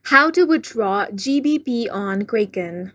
How to withdraw GBP on Kraken.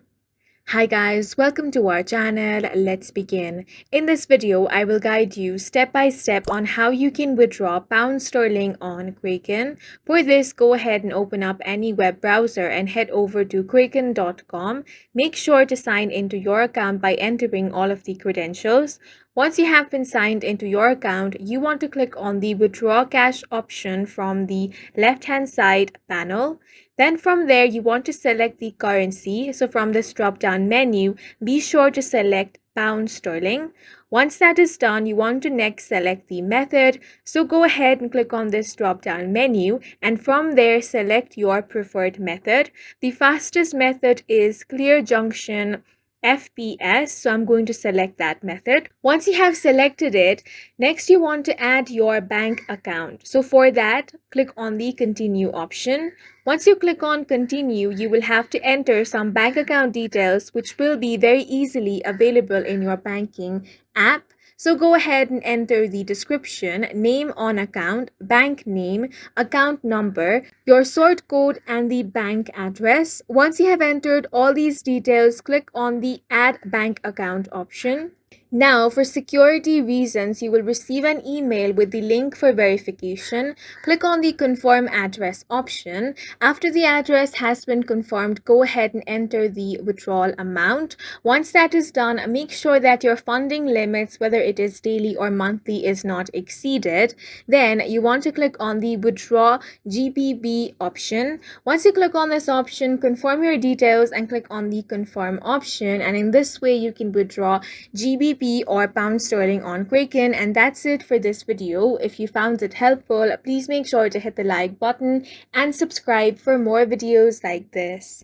Hi guys, welcome to our channel. Let's begin. In this video, I will guide you step by step on how you can withdraw pound sterling on Kraken. For this, go ahead and open up any web browser and head over to kraken.com. Make sure to sign into your account by entering all of the credentials. Once you have been signed into your account, you want to click on the withdraw cash option from the left-hand side panel. Then from there, you want to select the currency. So from this drop-down menu, be sure to select pound sterling. Once that is done, you want to next select the method. So go ahead and click on this drop-down menu, and from there, select your preferred method. The fastest method is Clear Junction FPS, so I'm going to select that method. Once you have selected it, next you want to add your bank account. So for that, click on the continue option. Once you click on continue, you will have to enter some bank account details which will be very easily available in your banking app. So go ahead and enter the description, name on account, bank name, account number, your sort code, and the bank address. Once you have entered all these details, click on the add bank account option. Now, for security reasons, you will receive an email with the link for verification. Click on the confirm address option. After the address has been confirmed, go ahead and enter the withdrawal amount. Once that is done, make sure that your funding limits, whether it is daily or monthly, is not exceeded. Then you want to click on the withdraw GBP option. Once you click on this option, confirm your details and click on the confirm option. And in this way, you can withdraw GBP or pound sterling on Kraken. And that's it for this video. If you found it helpful, please make sure to hit the like button and subscribe for more videos like this.